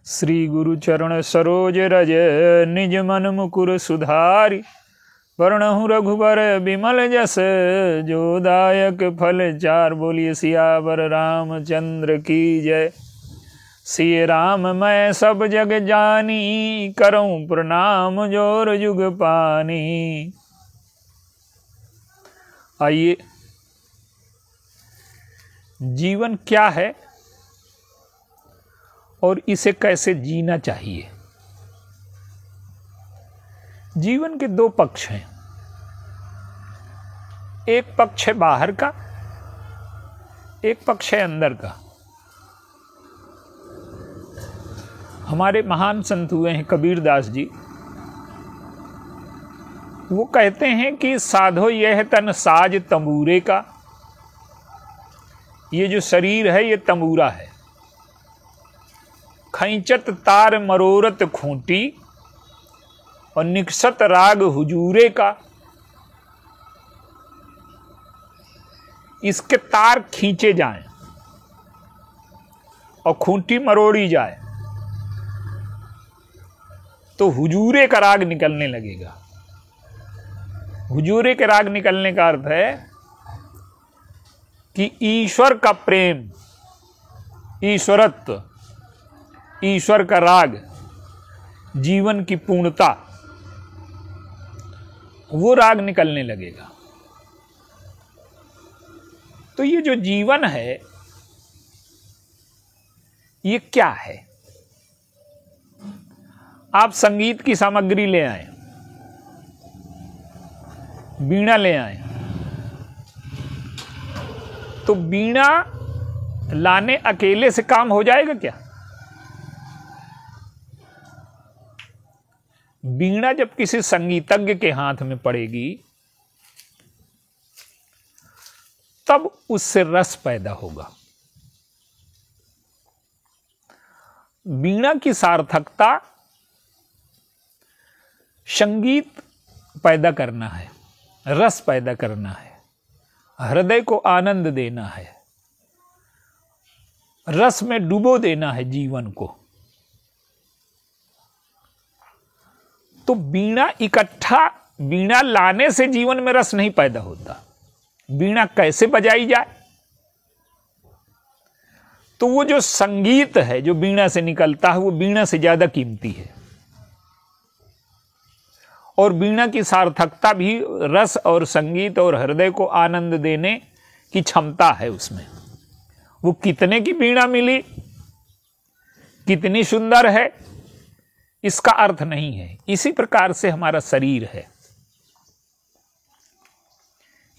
श्री गुरु चरण सरोज रज निज मन मुकुर सुधारि। वर्णहु रघुबर बिमल जस जो दायक फल चार। बोलिए सियावर रामचंद्र की जय। सिय राम मैं सब जग जानी, करऊं प्रणाम जोर जुग पानी। आइए, जीवन क्या है और इसे कैसे जीना चाहिए। जीवन के दो पक्ष हैं। एक पक्ष है बाहर का, एक पक्ष है अंदर का। हमारे महान संत हुए हैं कबीर दास जी। वो कहते हैं कि साधो यह तन साज तंबूरे का। ये जो शरीर है ये तंबूरा है। खैंचत तार मरोरत खूंटी और निकसत राग हुजूरे का। इसके तार खींचे जाएं और खूंटी मरोड़ी जाए तो हुजूरे का राग निकलने लगेगा। हुजूरे के राग निकलने का अर्थ है कि ईश्वर का प्रेम, ईश्वरत्व, ईश्वर का राग, जीवन की पूर्णता, वो राग निकलने लगेगा। तो ये जो जीवन है ये क्या है। आप संगीत की सामग्री ले आए, वीणा ले आए, तो वीणा लाने अकेले से काम हो जाएगा क्या। वीणा जब किसी संगीतज्ञ के हाथ में पड़ेगी तब उससे रस पैदा होगा। वीणा की सार्थकता संगीत पैदा करना है, रस पैदा करना है, हृदय को आनंद देना है, रस में डुबो देना है जीवन को। तो वीणा इकट्ठा, वीणा लाने से जीवन में रस नहीं पैदा होता। वीणा कैसे बजाई जाए, तो वो जो संगीत है जो वीणा से निकलता है वो वीणा से ज्यादा कीमती है। और वीणा की सार्थकता भी रस और संगीत और हृदय को आनंद देने की क्षमता है उसमें। वो कितने की वीणा मिली, कितनी सुंदर है, इसका अर्थ नहीं है। इसी प्रकार से हमारा शरीर है।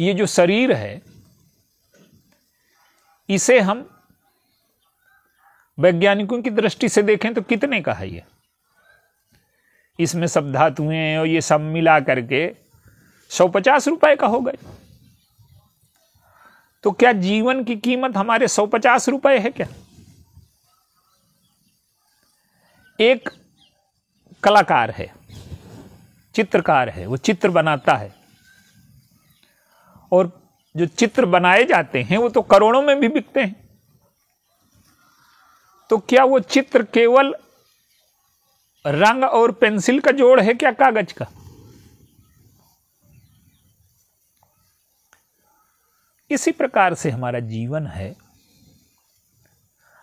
ये जो शरीर है इसे हम वैज्ञानिकों की दृष्टि से देखें तो कितने का है ये। इसमें सब धातुएं और ये सब मिला करके 150 रुपए का हो गए। तो क्या जीवन की कीमत हमारे 150 रुपए है क्या। एक कलाकार है, चित्रकार है, वो चित्र बनाता है और जो चित्र बनाए जाते हैं वो तो करोड़ों में भी बिकते हैं। तो क्या वो चित्र केवल रंग और पेंसिल का जोड़ है क्या, कागज का। इसी प्रकार से हमारा जीवन है।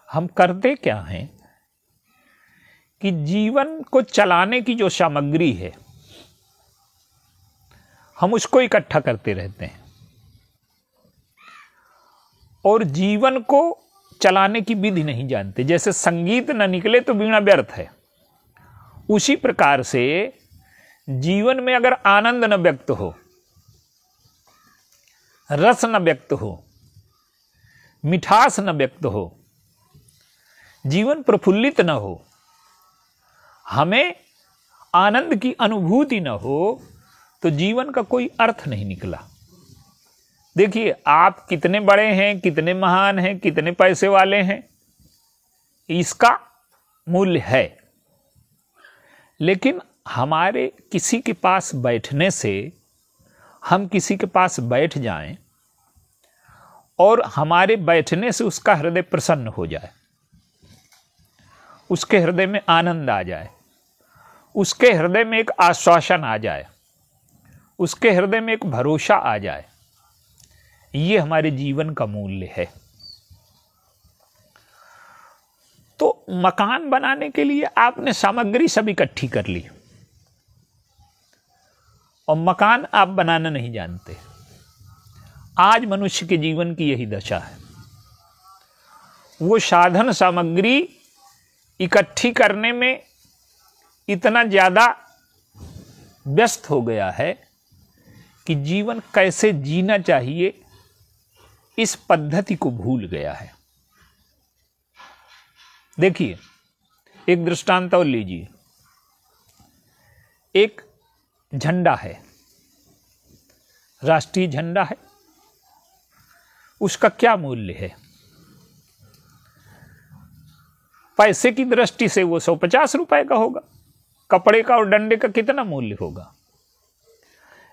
हम करते क्या हैं कि जीवन को चलाने की जो सामग्री है हम उसको इकट्ठा करते रहते हैं और जीवन को चलाने की विधि नहीं जानते। जैसे संगीत न निकले तो वीणा व्यर्थ है, उसी प्रकार से जीवन में अगर आनंद न व्यक्त हो, रस न व्यक्त हो, मिठास न व्यक्त हो, जीवन प्रफुल्लित न हो, हमें आनंद की अनुभूति न हो, तो जीवन का कोई अर्थ नहीं निकला। देखिए, आप कितने बड़े हैं, कितने महान हैं, कितने पैसे वाले हैं, इसका मूल्य है। लेकिन हमारे किसी के पास बैठने से, हम किसी के पास बैठ जाएं और हमारे बैठने से उसका हृदय प्रसन्न हो जाए उसके हृदय में आनंद आ जाए, उसके हृदय में एक आश्वासन आ जाए, उसके हृदय में एक भरोसा आ जाए, ये हमारे जीवन का मूल्य है। तो मकान बनाने के लिए आपने सामग्री सब इकट्ठी कर ली और मकान आप बनाना नहीं जानते। आज मनुष्य के जीवन की यही दशा है। वो साधन सामग्री इकट्ठी करने में इतना ज्यादा व्यस्त हो गया है कि जीवन कैसे जीना चाहिए इस पद्धति को भूल गया है। देखिए, एक दृष्टांत और लीजिए। एक झंडा है, राष्ट्रीय झंडा है, उसका क्या मूल्य है? पैसे की दृष्टि से वो 150 रुपए का होगा, कपड़े का और डंडे का कितना मूल्य होगा,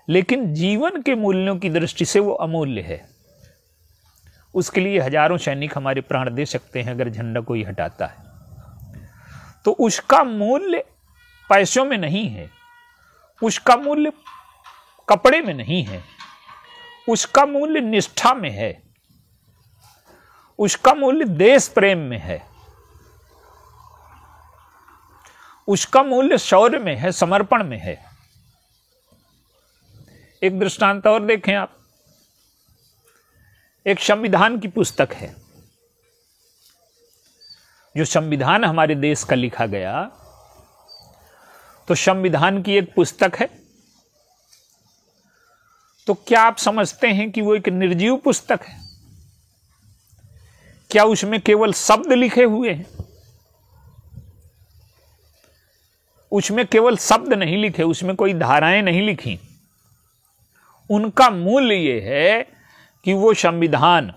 लेकिन जीवन के मूल्यों की दृष्टि से वो अमूल्य है। उसके लिए हजारों सैनिक हमारे प्राण दे सकते हैं अगर झंडा कोई हटाता है। तो उसका मूल्य पैसों में नहीं है, उसका मूल्य कपड़े में नहीं है, उसका मूल्य निष्ठा में है, उसका मूल्य देश प्रेम में है, उसका मूल्य शौर्य में है, समर्पण में है। एक दृष्टांत और देखें आप। एक संविधान की पुस्तक है, जो संविधान हमारे देश का लिखा गया, तो संविधान की एक पुस्तक है। तो क्या आप समझते हैं कि वो एक निर्जीव पुस्तक है? क्या उसमें केवल शब्द लिखे हुए हैं? उसमें केवल शब्द नहीं लिखे, उसमें कोई धाराएं नहीं लिखी। उनका मूल्य यह है कि वो संविधान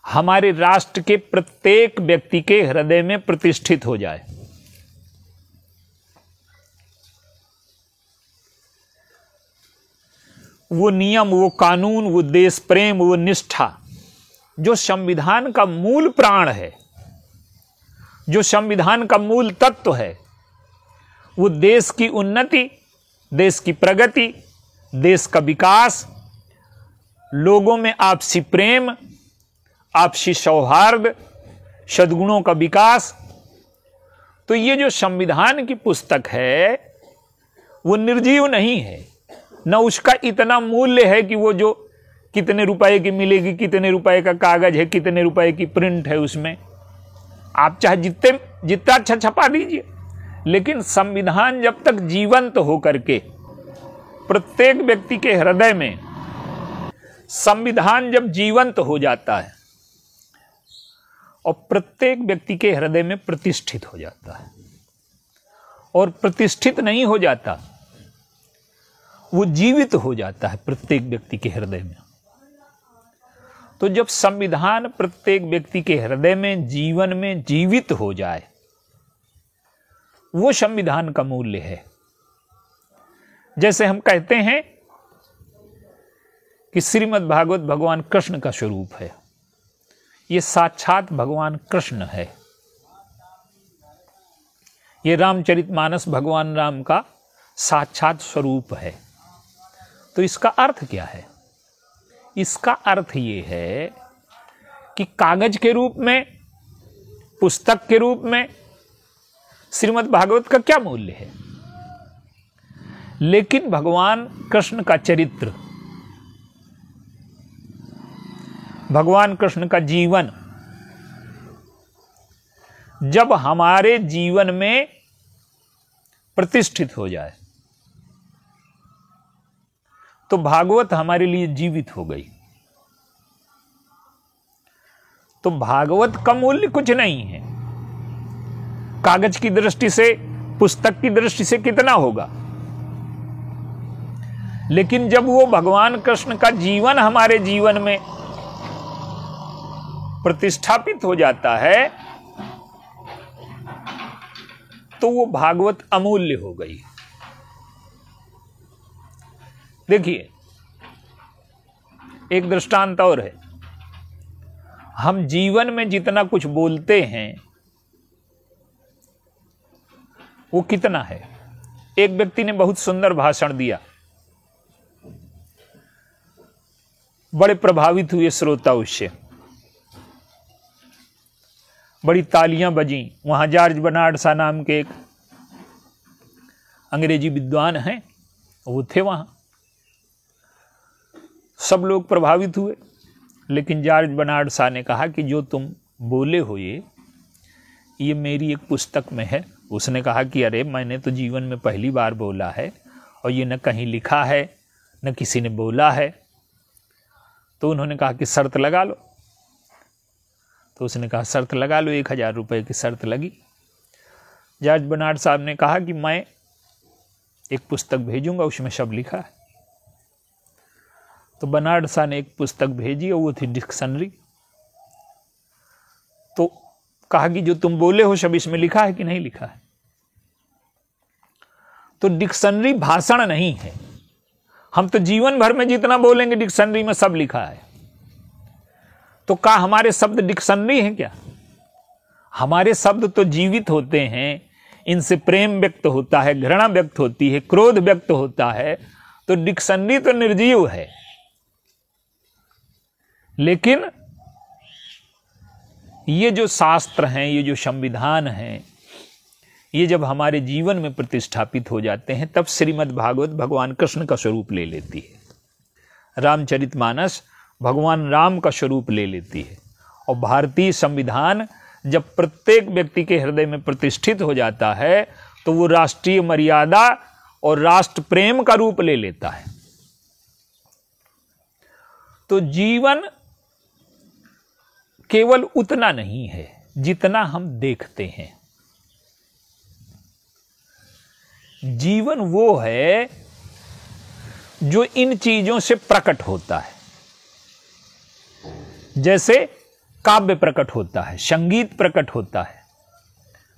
हमारे राष्ट्र के प्रत्येक व्यक्ति के हृदय में प्रतिष्ठित हो जाए। वो नियम, वो कानून, वो देश प्रेम, वो निष्ठा जो संविधान का मूल प्राण है, जो संविधान का मूल तत्व है, वो देश की उन्नति, देश की प्रगति, देश का विकास, लोगों में आपसी प्रेम, आपसी सौहार्द, सद्गुणों का विकास। तो ये जो संविधान की पुस्तक है वो निर्जीव नहीं है, न उसका इतना मूल्य है कि वो जो कितने रुपए की मिलेगी, कितने रुपए का कागज है, कितने रुपए की प्रिंट है, उसमें आप चाहे जितना अच्छा छपा दीजिए, लेकिन संविधान जब तक जीवंत हो करके प्रत्येक व्यक्ति के हृदय में, संविधान जब जीवंत हो जाता है और प्रत्येक व्यक्ति के हृदय में प्रतिष्ठित हो जाता है, और प्रतिष्ठित नहीं हो जाता, वो जीवित हो जाता है प्रत्येक व्यक्ति के हृदय में। तो जब संविधान प्रत्येक व्यक्ति के हृदय में, जीवन में जीवित हो जाए, वो संविधान का मूल्य है। जैसे हम कहते हैं कि श्रीमद् भागवत भगवान कृष्ण का स्वरूप है, ये साक्षात भगवान कृष्ण है। ये रामचरितमानस भगवान राम का साक्षात स्वरूप है। तो इसका अर्थ क्या है? इसका अर्थ ये है कि कागज के रूप में, पुस्तक के रूप में श्रीमद् भागवत का क्या मूल्य है, लेकिन भगवान कृष्ण का चरित्र, भगवान कृष्ण का जीवन जब हमारे जीवन में प्रतिष्ठित हो जाए तो भागवत हमारे लिए जीवित हो गई। तो भागवत का मूल्य कुछ नहीं है। कागज की दृष्टि से, पुस्तक की दृष्टि से कितना होगा, लेकिन जब वो भगवान कृष्ण का जीवन हमारे जीवन में प्रतिष्ठापित हो जाता है तो वो भागवत अमूल्य हो गई। देखिए, एक दृष्टांत और है। हम जीवन में जितना कुछ बोलते हैं वो कितना है। एक व्यक्ति ने बहुत सुंदर भाषण दिया, बड़े प्रभावित हुए श्रोता उससे, बड़ी तालियां बजी। वहां जॉर्ज बर्नार्ड शॉ नाम के एक अंग्रेजी विद्वान हैं, वो थे वहां। सब लोग प्रभावित हुए, लेकिन जॉर्ज बर्नार्ड शॉ ने कहा कि जो तुम बोले हो ये मेरी एक पुस्तक में है। उसने कहा कि अरे मैंने तो जीवन में पहली बार बोला है और ये न कहीं लिखा है न किसी ने बोला है। तो उन्होंने कहा कि शर्त लगा लो। तो उसने कहा शर्त लगा लो। 1000 रुपये की शर्त लगी। जॉर्ज बर्नार्ड साहब ने कहा कि मैं एक पुस्तक भेजूंगा, उसमें सब लिखा है। तो बर्नार्ड शॉ ने एक पुस्तक भेजी और वो थी डिक्शनरी। तो कहा कि जो तुम बोले हो सब इसमें लिखा है कि नहीं लिखा है। तो डिक्शनरी भाषण नहीं है। हम तो जीवन भर में जितना बोलेंगे डिक्शनरी में सब लिखा है। तो क्या हमारे शब्द डिक्शनरी हैं क्या? हमारे शब्द तो जीवित होते हैं, इनसे प्रेम व्यक्त होता है, घृणा व्यक्त होती है, क्रोध व्यक्त होता है। तो डिक्शनरी तो निर्जीव है। लेकिन ये जो शास्त्र हैं, ये जो संविधान हैं, ये जब हमारे जीवन में प्रतिष्ठापित हो जाते हैं तब श्रीमद् भागवत भगवान कृष्ण का स्वरूप ले लेती है। रामचरितमानस भगवान राम का स्वरूप ले लेती है। और भारतीय संविधान जब प्रत्येक व्यक्ति के हृदय में प्रतिष्ठित हो जाता है तो वो राष्ट्रीय मर्यादा और राष्ट्र प्रेम का रूप ले लेता है। तो जीवन केवल उतना नहीं है जितना हम देखते हैं। जीवन वो है जो इन चीजों से प्रकट होता है। जैसे काव्य प्रकट होता है, संगीत प्रकट होता है,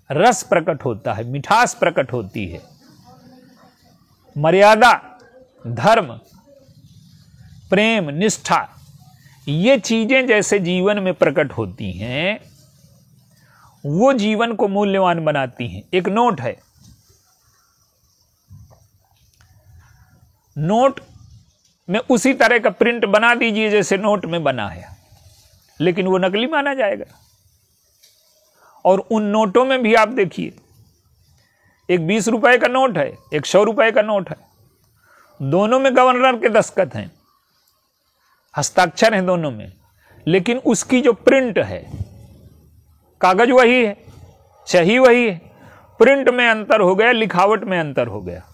रस प्रकट होता है, मिठास प्रकट होती है, मर्यादा, धर्म, प्रेम, निष्ठा, ये चीजें जैसे जीवन में प्रकट होती हैं वो जीवन को मूल्यवान बनाती हैं। एक नोट है, नोट में उसी तरह का प्रिंट बना दीजिए जैसे नोट में बना है, लेकिन वो नकली माना जाएगा। और उन नोटों में भी आप देखिए, एक 20 रुपए का नोट है, एक 100 रुपए का नोट है, दोनों में गवर्नर के दस्तखत हैं, हस्ताक्षर हैं दोनों में, लेकिन उसकी जो प्रिंट है, कागज वही है, सही वही है, प्रिंट में अंतर हो गया, लिखावट में अंतर हो गया।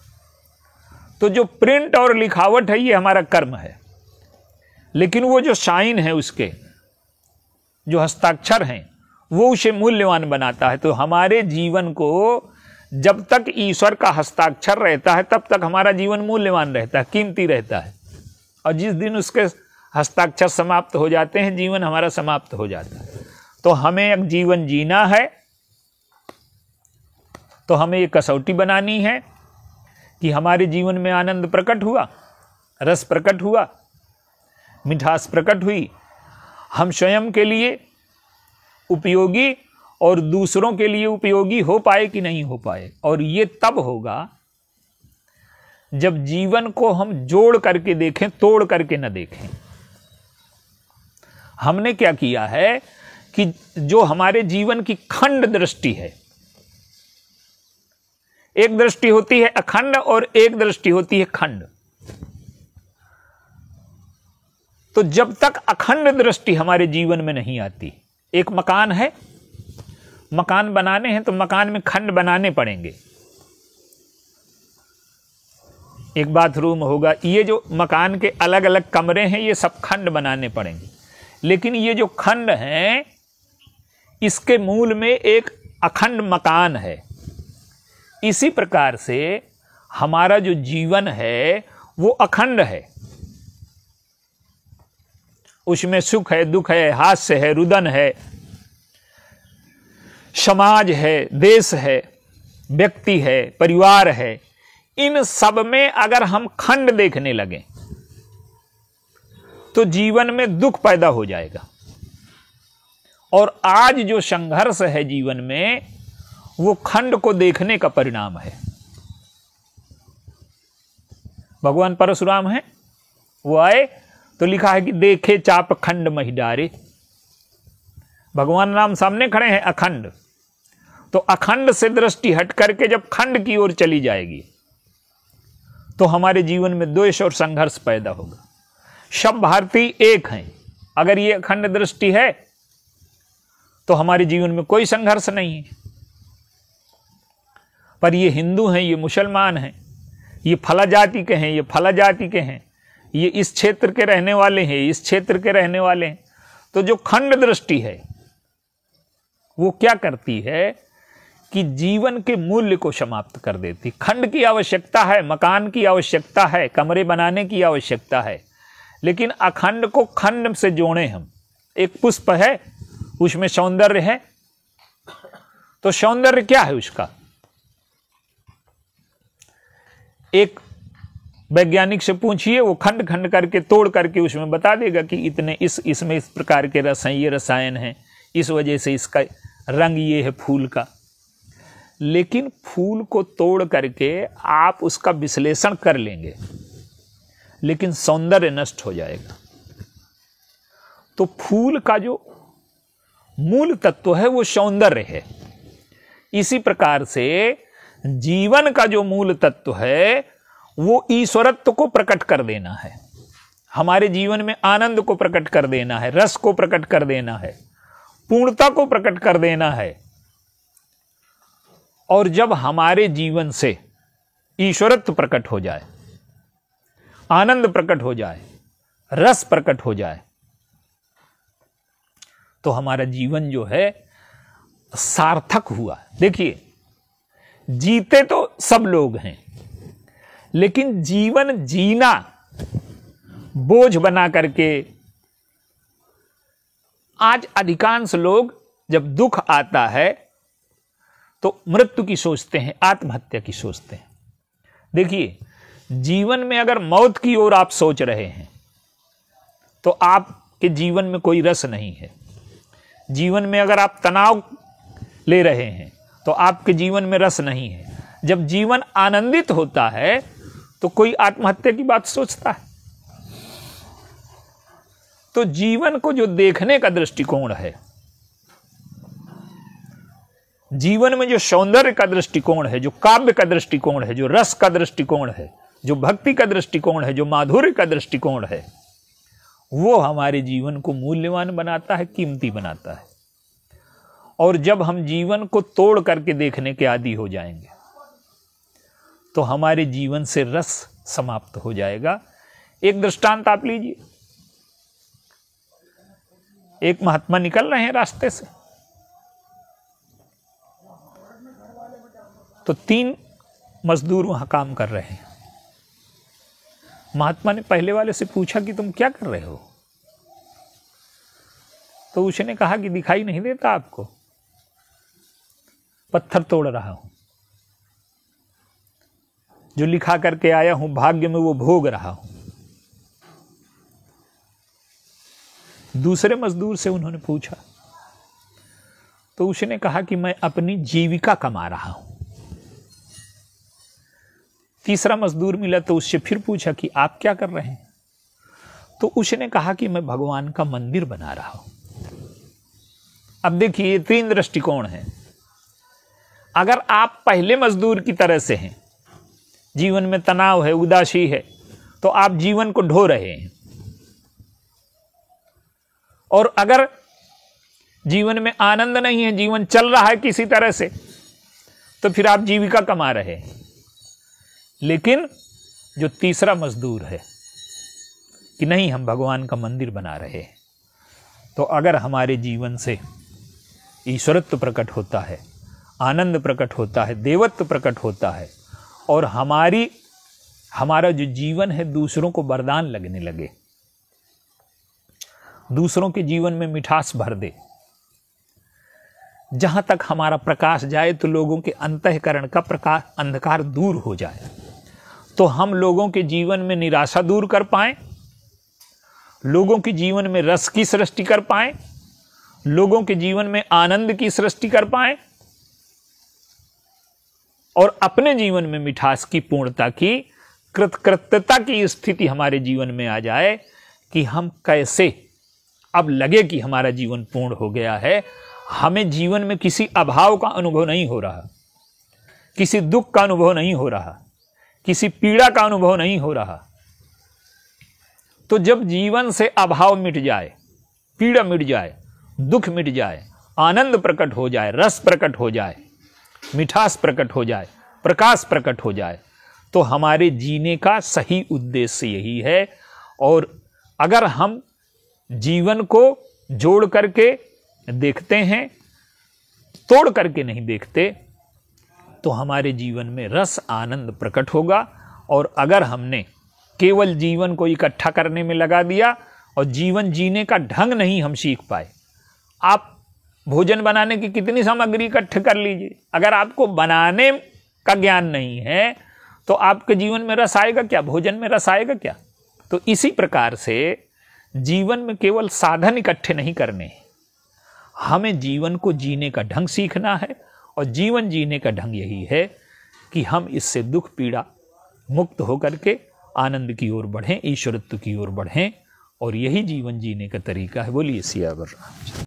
तो जो प्रिंट और लिखावट है ये हमारा कर्म है, लेकिन वो जो साइन है, उसके जो हस्ताक्षर हैं, वो उसे मूल्यवान बनाता है। तो हमारे जीवन को जब तक ईश्वर का हस्ताक्षर रहता है तब तक हमारा जीवन मूल्यवान रहता है, कीमती रहता है। और जिस दिन उसके हस्ताक्षर समाप्त हो जाते हैं, जीवन हमारा समाप्त हो जाता है। तो हमें एक जीवन जीना है, तो हमें एक कसौटी बनानी है कि हमारे जीवन में आनंद प्रकट हुआ, रस प्रकट हुआ, मिठास प्रकट हुई, हम स्वयं के लिए उपयोगी और दूसरों के लिए उपयोगी हो पाए कि नहीं हो पाए। और ये तब होगा जब जीवन को हम जोड़ करके देखें, तोड़ करके न देखें। हमने क्या किया है कि जो हमारे जीवन की खंड दृष्टि है, एक दृष्टि होती है अखंड और एक दृष्टि होती है खंड। तो जब तक अखंड दृष्टि हमारे जीवन में नहीं आती, एक मकान है, मकान बनाने हैं तो मकान में खंड बनाने पड़ेंगे। एक बाथरूम होगा, ये जो मकान के अलग अलग कमरे हैं ये सब खंड बनाने पड़ेंगे। लेकिन ये जो खंड हैं इसके मूल में एक अखंड मकान है। इसी प्रकार से हमारा जो जीवन है वो अखंड है, उसमें सुख है, दुख है, हास्य है, रुदन है, समाज है, देश है, व्यक्ति है, परिवार है। इन सब में अगर हम खंड देखने लगे तो जीवन में दुख पैदा हो जाएगा। और आज जो संघर्ष है जीवन में वो खंड को देखने का परिणाम है। भगवान परशुराम है, वो आए तो लिखा है कि देखे चाप खंड मही डारे। भगवान राम सामने खड़े हैं अखंड, तो अखंड से दृष्टि हट करके जब खंड की ओर चली जाएगी तो हमारे जीवन में द्वेष और संघर्ष पैदा होगा। सब भारतीय एक हैं, अगर ये अखंड दृष्टि है तो हमारे जीवन में कोई संघर्ष नहीं है। पर ये हिंदू हैं, ये मुसलमान हैं, ये फला जाति के हैं, ये फला जाति के हैं, ये इस क्षेत्र के रहने वाले हैं, इस क्षेत्र के रहने वाले हैं। तो जो खंड दृष्टि है वो क्या करती है कि जीवन के मूल्य को समाप्त कर देती। खंड की आवश्यकता है, मकान की आवश्यकता है, कमरे बनाने की आवश्यकता है, लेकिन अखंड को खंड से जोड़े हम। एक पुष्प है, उसमें सौंदर्य है, तो सौंदर्य क्या है उसका? एक वैज्ञानिक से पूछिए, वो खंड खंड करके तोड़ करके उसमें बता देगा कि इतने इसमें इस प्रकार के रस हैं, ये रसायन हैं, इस वजह से इसका रंग ये है फूल का। लेकिन फूल को तोड़ करके आप उसका विश्लेषण कर लेंगे, लेकिन सौंदर्य नष्ट हो जाएगा। तो फूल का जो मूल तत्व है वो सौंदर्य है। इसी प्रकार से जीवन का जो मूल तत्व है वो ईश्वरत्व को प्रकट कर देना है, हमारे जीवन में आनंद को प्रकट कर देना है, रस को प्रकट कर देना है, पूर्णता को प्रकट कर देना है। और जब हमारे जीवन से ईश्वरत्व प्रकट हो जाए, आनंद प्रकट हो जाए, रस प्रकट हो जाए, तो हमारा जीवन जो है सार्थक हुआ। देखिए, जीते तो सब लोग हैं, लेकिन जीवन जीना बोझ बना करके आज अधिकांश लोग जब दुख आता है तो मृत्यु की सोचते हैं, आत्महत्या की सोचते हैं। देखिए, जीवन में अगर मौत की ओर आप सोच रहे हैं तो आपके जीवन में कोई रस नहीं है। जीवन में अगर आप तनाव ले रहे हैं तो आपके जीवन में रस नहीं है। जब जीवन आनंदित होता है तो कोई आत्महत्या की बात सोचता है। तो जीवन को जो देखने का दृष्टिकोण है, जीवन में जो सौंदर्य का दृष्टिकोण है, जो काव्य का दृष्टिकोण है, जो रस का दृष्टिकोण है, जो भक्ति का दृष्टिकोण है, जो माधुर्य का दृष्टिकोण है, वो हमारे जीवन को मूल्यवान बनाता है, कीमती बनाता है। और जब हम जीवन को तोड़ करके देखने के आदी हो जाएंगे तो हमारे जीवन से रस समाप्त हो जाएगा। एक दृष्टांत आप लीजिए, एक महात्मा निकल रहे हैं रास्ते से, तो 3 मजदूर वहां काम कर रहे हैं। महात्मा ने पहले वाले से पूछा कि तुम क्या कर रहे हो? तो उसने कहा कि दिखाई नहीं देता आपको, पत्थर तोड़ रहा हूं, जो लिखा करके आया हूं भाग्य में वो भोग रहा हूं। दूसरे मजदूर से उन्होंने पूछा तो उसने कहा कि मैं अपनी जीविका कमा रहा हूं। तीसरा मजदूर मिला तो उससे फिर पूछा कि आप क्या कर रहे हैं? तो उसने कहा कि मैं भगवान का मंदिर बना रहा हूं। अब देखिए, ये 3 दृष्टिकोण हैं। अगर आप पहले मजदूर की तरह से हैं, जीवन में तनाव है, उदासी है, तो आप जीवन को ढो रहे हैं। और अगर जीवन में आनंद नहीं है, जीवन चल रहा है किसी तरह से, तो फिर आप जीविका कमा रहे हैं। लेकिन जो तीसरा मजदूर है कि नहीं, हम भगवान का मंदिर बना रहे हैं, तो अगर हमारे जीवन से ईश्वरत्व प्रकट होता है, आनंद प्रकट होता है, देवत्व प्रकट होता है, और हमारा जो जीवन है दूसरों को वरदान लगने लगे, दूसरों के जीवन में मिठास भर दे, जहां तक हमारा प्रकाश जाए तो लोगों के अंतःकरण का प्रकाश अंधकार दूर हो जाए, तो हम लोगों के जीवन में निराशा दूर कर पाएं, लोगों के जीवन में रस की सृष्टि कर पाएं, लोगों के जीवन में आनंद की सृष्टि कर पाएं, और अपने जीवन में मिठास की, पूर्णता की, कृतकृत्यता की स्थिति हमारे जीवन में आ जाए कि हम कैसे, अब लगे कि हमारा जीवन पूर्ण हो गया है, हमें जीवन में किसी अभाव का अनुभव नहीं हो रहा, किसी दुख का अनुभव नहीं हो रहा, किसी पीड़ा का अनुभव नहीं हो रहा। तो जब जीवन से अभाव मिट जाए, पीड़ा मिट जाए, दुख मिट जाए, आनंद प्रकट हो जाए, रस प्रकट हो जाए, मिठास प्रकट हो जाए, प्रकाश प्रकट हो जाए, तो हमारे जीने का सही उद्देश्य यही है। और अगर हम जीवन को जोड़ करके देखते हैं, तोड़ करके नहीं देखते, तो हमारे जीवन में रस आनंद प्रकट होगा। और अगर हमने केवल जीवन को इकट्ठा करने में लगा दिया और जीवन जीने का ढंग नहीं हम सीख पाए, आप भोजन बनाने की कितनी सामग्री इकट्ठे कर लीजिए, अगर आपको बनाने का ज्ञान नहीं है तो आपके जीवन में रस आएगा क्या, भोजन में रस आएगा क्या। तो इसी प्रकार से जीवन में केवल साधन इकट्ठे नहीं करने हैं, हमें जीवन को जीने का ढंग सीखना है। और जीवन जीने का ढंग यही है कि हम इससे दुख पीड़ा मुक्त होकर के आनंद की ओर बढ़ें, ईश्वरत्व की ओर बढ़ें, और यही जीवन जीने का तरीका है। बोलिए सियावर रामचंद्र।